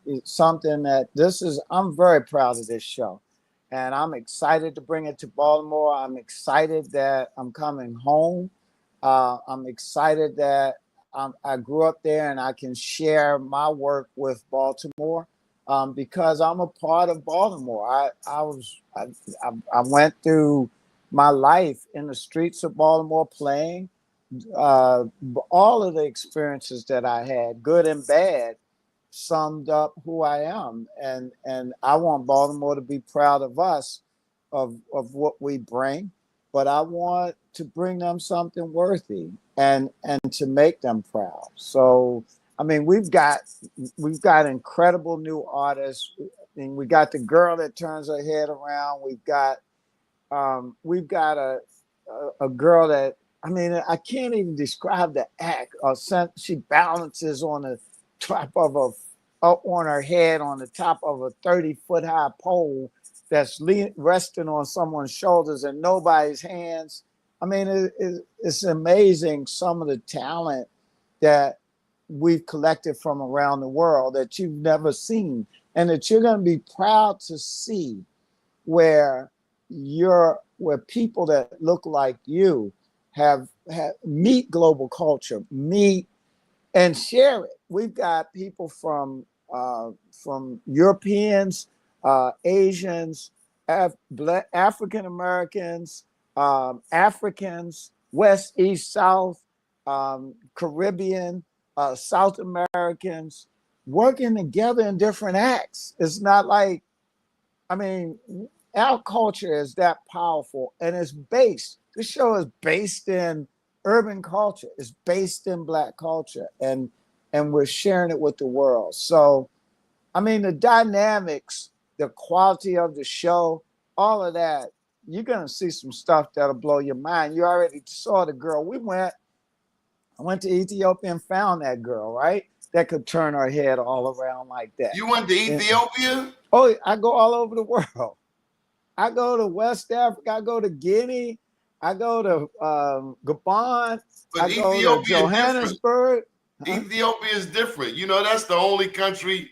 it's something that I'm very proud of this show. And I'm excited to bring it to Baltimore. I'm excited that I'm coming home. I'm excited that I grew up there and I can share my work with Baltimore. Because I'm a part of Baltimore. I went through my life in the streets of Baltimore playing. All of the experiences that I had, good and bad, summed up who I am. And I want Baltimore to be proud of us, of what we bring, but I want to bring them something worthy and to make them proud. So I mean, we've got incredible new artists. I mean, we got the girl that turns her head around. We've got a girl that, I mean, I can't even describe the act. She balances on the top of on her head on the top of a 30-foot high pole that's resting on someone's shoulders and nobody's hands. I mean, it's amazing some of the talent that we've collected from around the world that you've never seen, and that you're going to be proud to see where people that look like you have meet global culture, meet and share it. We've got people from Europeans, Asians, African Americans, Africans, West, East, South, Caribbean, South Americans working together in different acts. It's not like, I mean, our culture is that powerful, and this show is based in urban culture. It's based in Black culture, and we're sharing it with the world. So, I mean, the dynamics, the quality of the show, all of that, you're going to see some stuff that'll blow your mind. You already saw the girl. I went to Ethiopia and found that girl, right? That could turn her head all around like that. You went to Ethiopia? Oh, I go all over the world. I go to West Africa. I go to Guinea. I go to Gabon. But I go to Johannesburg. Ethiopia is different. You know, that's the only country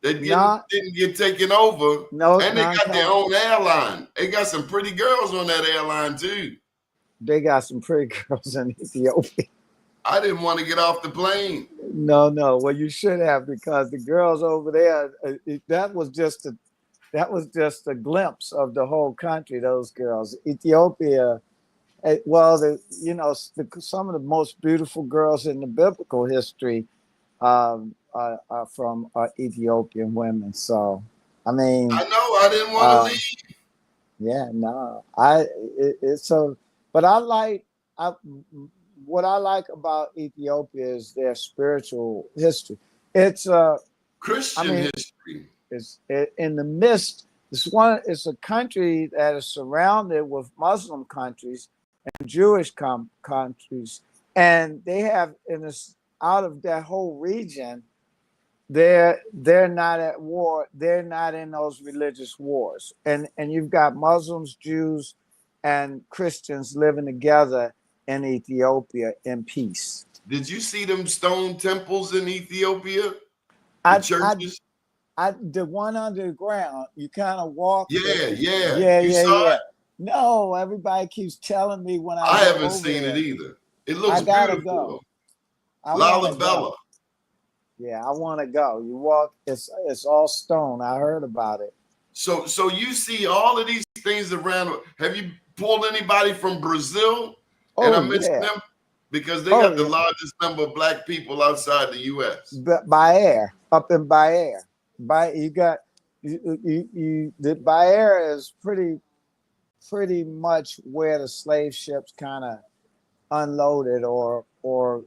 that didn't get taken over. No, and they got their own airline. They got some pretty girls on that airline too. They got some pretty girls in Ethiopia. I didn't want to get off the plane. No. Well, you should have, because the girls over there, that was just a glimpse of the whole country. Those girls, Ethiopia. Well, some of the most beautiful girls in the biblical history are from Ethiopian women. So, I mean, I know I didn't want to leave. Yeah, no, but what I like about Ethiopia is their spiritual history. It's Christian history. It's in the midst It's a country that is surrounded with Muslim countries and Jewish countries, and they have in this out of that whole region, they're not at war. They're not in those religious wars, and you've got Muslims, Jews, and Christians living together in Ethiopia in peace. Did you see them stone temples in Ethiopia? The I churches? the one underground, you kind of walk. Yeah, yeah. Yeah, You yeah, saw yeah. it? No, everybody keeps telling me when I I go haven't over seen there. it either. It I looks gotta beautiful. go. I want to Lalabella. go. Yeah, I want to go. You walk. It's all stone. I heard about it. So you see all of these things around. Have you pulled anybody from Brazil? And I Oh mentioned yeah. them because they Oh got the yeah. largest number of black people outside the U.S. By air, up in by air. By you got the by air is pretty much where the slave ships kind of unloaded or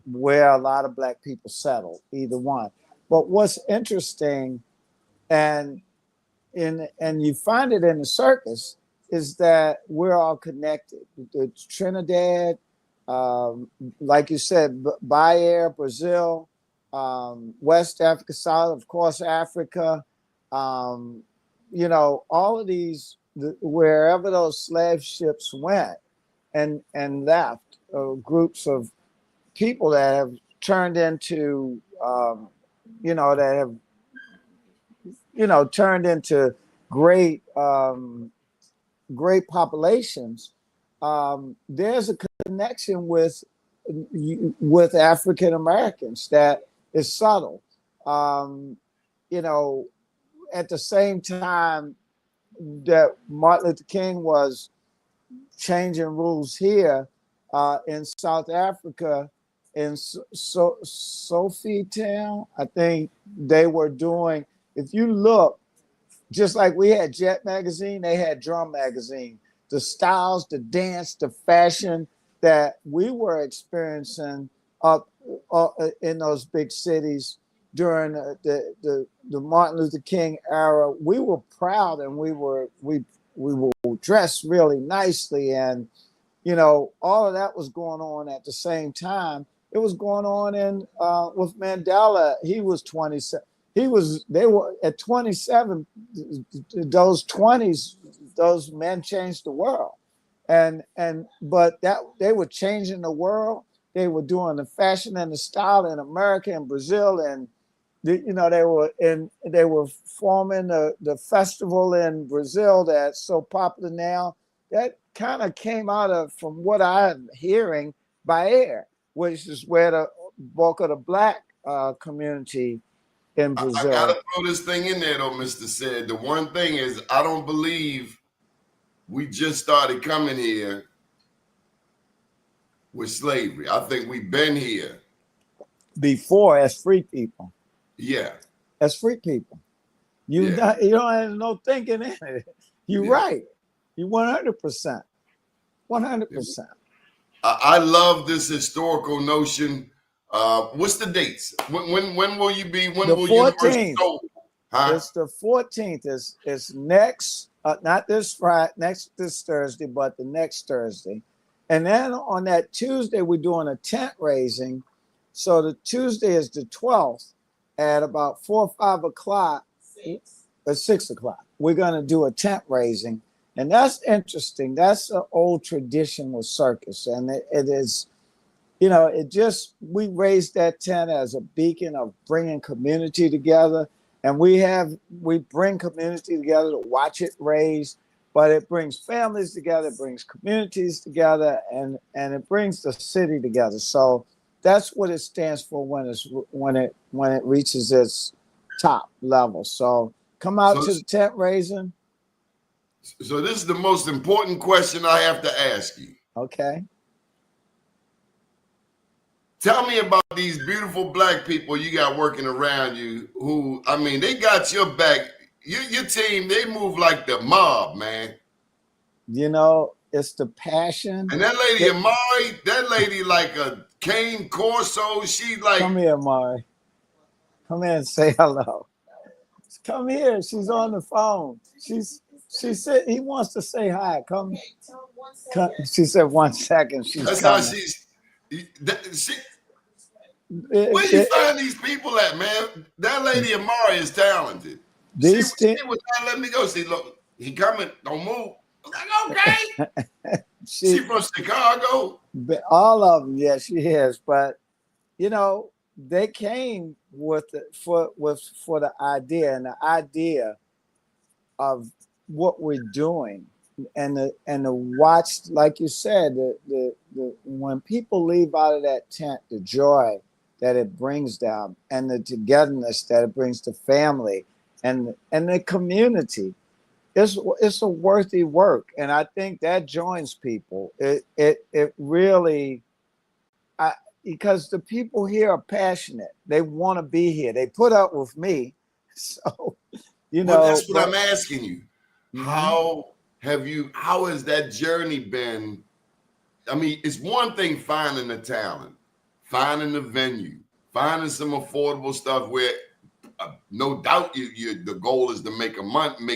where a lot of black people settled, either one. But what's interesting and you find it in the circus is that we're all connected. The Trinidad, like you said, Bayer, Brazil, West Africa, South, of course, Africa. You know, all of these, wherever those slave ships went and left, groups of people that have turned into, you know, that have, you know, turned into great, great populations. There's a connection with African Americans that is subtle. You know, at the same time that Martin Luther King was changing rules here in South Africa, in Sophie Town, I think they were doing. If you look, just like we had Jet Magazine, they had Drum Magazine. The styles, the dance, the fashion that we were experiencing up in those big cities during the Martin Luther King era, we were proud and we were dressed really nicely, and you know all of that was going on at the same time. It was going on in with Mandela. He was 27. They were at 27. Those 20s, those men changed the world, but that they were changing the world. They were doing the fashion and the style in America and Brazil, and you know they were forming the festival in Brazil that's so popular now. That kind of came out of, from what I'm hearing, by air, which is where the bulk of the black community in I Brazil. gotta throw this thing in there though, Mr. Said. The one thing is I don't believe we just started coming here with slavery. I think we've been here Before, as free people. Yeah. As free people. You don't have no thinking in it. You're right. You 100%. 100%. I love this historical notion. What's the dates? When will you be? When the will 14th. UniverSoul? Huh? It's the 14th. It's next, not this Friday, this Thursday, but the next Thursday. And then on that Tuesday, we're doing a tent raising. So the Tuesday is the 12th at about 4 or 5 o'clock. 6 o'clock. We're going to do a tent raising. And that's interesting. That's an old tradition with circus. And it is, you know, we raised that tent as a beacon of bringing community together. And we bring community together to watch it raise, but it brings families together, it brings communities together, and it brings the city together. So that's what it stands for when it reaches its top level. So come out to the tent raising. So this is the most important question I have to ask you. Okay. Tell me about these beautiful black people you got working around you who, I mean, they got your back. Your team, they move like the mob, man. You know, it's the passion. And that lady, Amari, that lady like a cane Corso. She like. Come here, Amari. Come here and say hello. Come here. She's on the phone. She said he wants to say hi. Come. She said 1 second. She's That's coming. how she's. She, where you It- find these people at, man? That lady Amari is talented. She these things. was not letting me go. See, look, he coming. Don't move. I'm like, okay. She She, from Chicago. all of them. Yeah, she is. But you know, they came with for the idea, and the idea of what we're doing, and the watch, like you said, the when people leave out of that tent, the joy that it brings them, and the togetherness that it brings to family, and the community. It's a worthy work, and I think that joins people. It really, I because the people here are passionate. They want to be here. They put up with me, so Well, that's what But I'm asking you. mhm. How has that journey been? I mean, it's one thing finding the talent, finding the venue, finding some affordable stuff where no doubt the goal is to make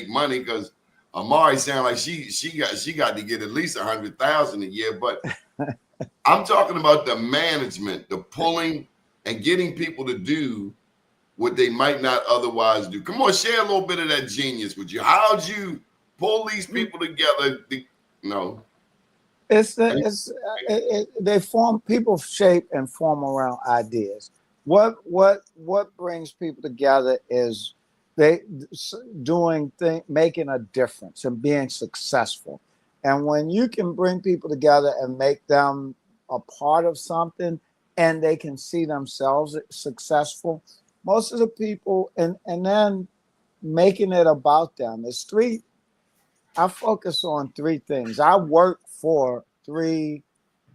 money because Amari sound like she got to get at least 100,000 a year. But I'm talking about the management, the pulling and getting people to do what they might not otherwise do. Come on, share a little bit of that genius with you. How'd you pull these people together? No. They form people shape and form around ideas. What brings people together is they making a difference and being successful. And when you can bring people together and make them a part of something, and they can see themselves successful, most of the people, and then making it about them. I focus on three things. I work for three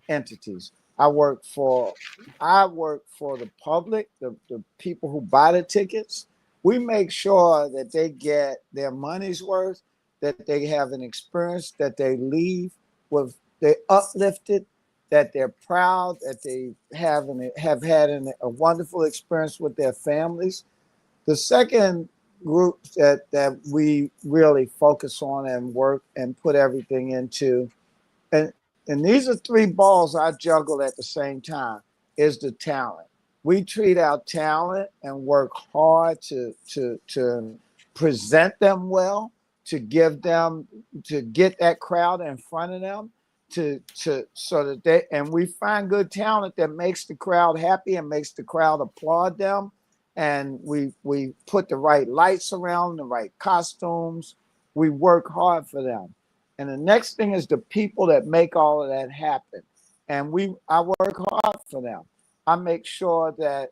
entities. I work for the public, the people who buy the tickets. We make sure that they get their money's worth, that they have an experience, that they leave with they uplifted, that they're proud, that they have had a wonderful experience with their families. The second group that we really focus on and work and put everything into, and these are three balls I juggle at the same time, is the talent. We treat our talent and work hard to present them well, to get that crowd in front of them, so that we find good talent that makes the crowd happy and makes the crowd applaud them. And we put the right lights around, the right costumes. We work hard for them. And the next thing is the people that make all of that happen. And I work hard for them. I make sure that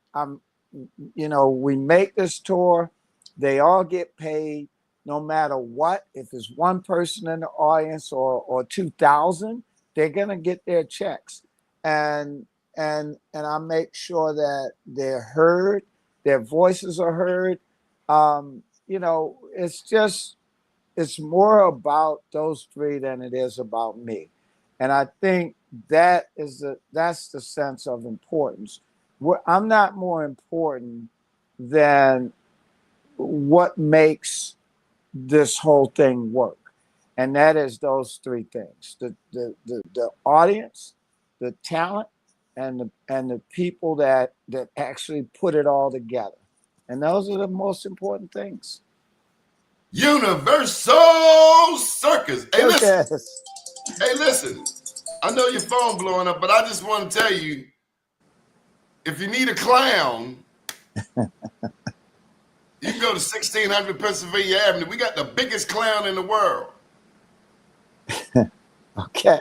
we make this tour. They all get paid no matter what. If it's one person in the audience or 2,000, they're going to get their checks. And I make sure that they're heard, their voices are heard. It's more about those three than it is about me. And I think that's the sense of importance. I'm not more important than what makes this whole thing work. And that is those three things: the audience, the talent, and the people that actually put it all together. And those are the most important things. UniverSoul Circus. Hey, listen. Circus. Hey, listen. I know your phone blowing up, but I just want to tell you, if you need a clown, you can go to 1600 Pennsylvania Avenue. We got the biggest clown in the world. Okay.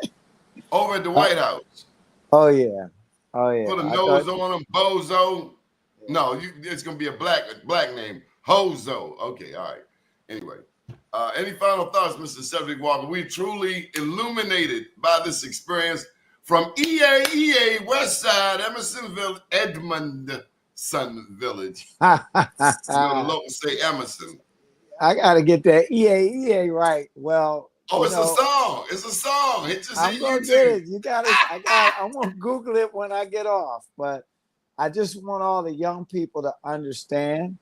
Over at the White House. Oh yeah. Put a nose on him, Bozo. No, it's gonna be a black name, Hozo. Okay, all right. Anyway, any final thoughts, Mr. Cedric Walker? We truly illuminated by this experience from EA West Side, Emersonville, Edmondson Village. The locals say Emerson. I gotta get that EA right. Well, it's a song. It's a song. It just I'm gonna get it. I'm gonna Google it when I get off. But I just want all the young people to understand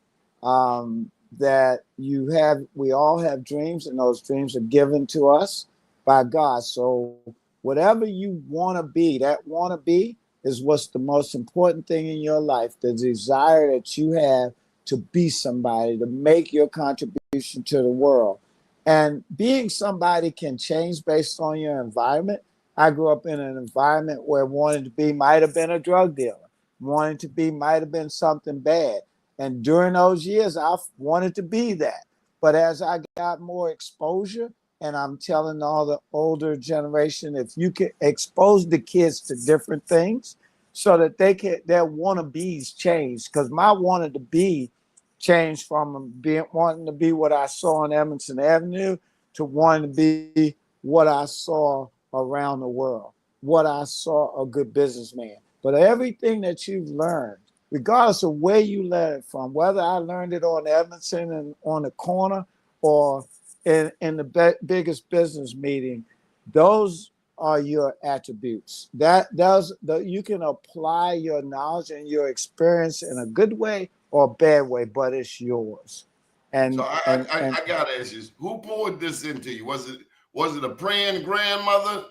that we all have dreams, and those dreams are given to us by God. So whatever you want to be, that want to be is what's the most important thing in your life. The desire that you have to be somebody, to make your contribution to the world. And being somebody can change based on your environment. I grew up in an environment where wanting to be might have been a drug dealer, wanting to be might have been something bad. And during those years, I wanted to be that. But as I got more exposure, and I'm telling all the older generation, if you can expose the kids to different things so that their wannabes change. Because my wanted to be changed from wanting to be what I saw on Edmondson Avenue to wanting to be what I saw around the world, what I saw a good businessman. But everything that you've learned, regardless of where you learned it from, whether I learned it on Edmondson and on the corner or in the biggest business meeting, those are your attributes. You can apply your knowledge and your experience in a good way or a bad way, but it's yours. And so I gotta ask you, who poured this into you? Was it a praying grandmother?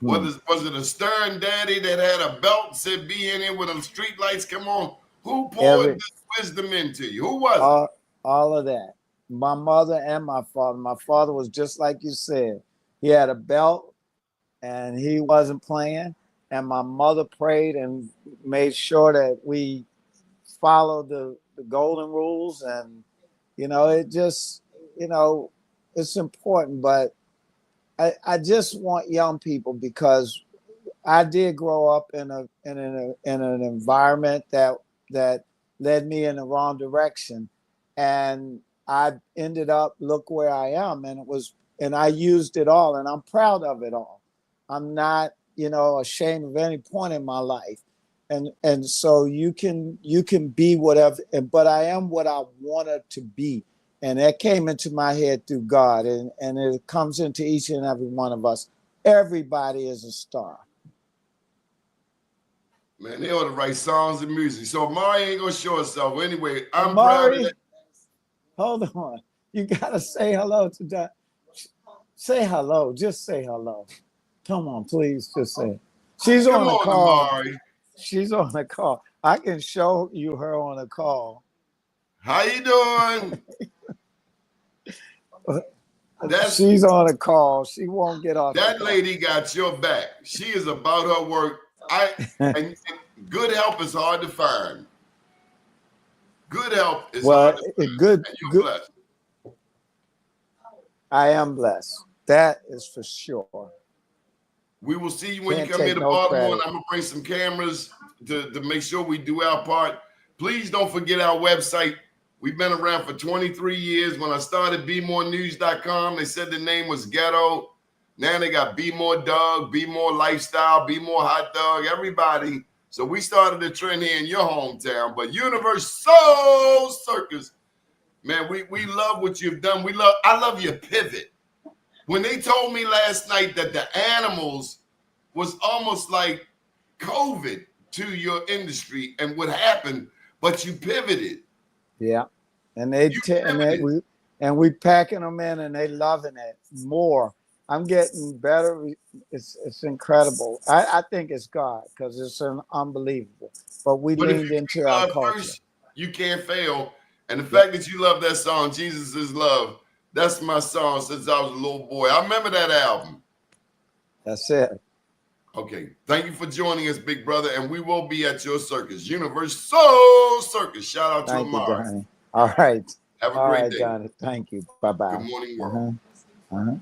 Was it a stern daddy that had a belt, said be in here with them street lights come on? Who poured this wisdom into you? Who was it? All of that. My mother and my father. My father was just like you said. He had a belt and he wasn't playing. And my mother prayed and made sure that we followed the golden rules. And, it just, it's important. But I just want young people, because I did grow up in an environment that led me in the wrong direction. And I ended up, look where I am, and I used it all, and I'm proud of it all. I'm not, ashamed of any point in my life. And so you can be whatever, but I am what I wanted to be. And that came into my head through God, and it comes into each and every one of us. Everybody is a star. Man, they ought to write songs and music. So Mari ain't gonna show herself. Anyway, I'm proud of that. Hold on. You gotta say hello to that. Say hello. Just say hello. Come on, please. Just say it. She's on the call. Mari. She's on the call. I can show you her on the call. How you doing? She's on a call. She won't get off. That lady got your back. She is about her work. And good help is hard to find. Good help is hard to find. Good. Blessed. I am blessed. That is for sure. We will see you when you come here to Baltimore, and I'm gonna bring some cameras to make sure we do our part. Please don't forget our website. We've been around for 23 years. When I started BMoreNews.com, they said the name was ghetto. Now they got Be More Dog, Be More Lifestyle, Be More Hot Dog, everybody. So we started a trend here in your hometown. But UniverSoul Circus, man, we love what you've done. I love your pivot. When they told me last night that the animals was almost like COVID to your industry and what happened, but you pivoted. Yeah, and we packing them in, and they loving it more. I'm getting better. It's incredible. I think it's God, because it's unbelievable. But we leaned into our culture. First, you can't fail. And the fact that you love that song, Jesus is Love, that's my song since I was a little boy. I remember that album. That's it. Okay. Thank you for joining us, big brother. And we will be at your circus, UniverSoul Circus. Shout out to Amari. All right. Have a great day. Johnny. Thank you. Bye-bye. Good morning, world.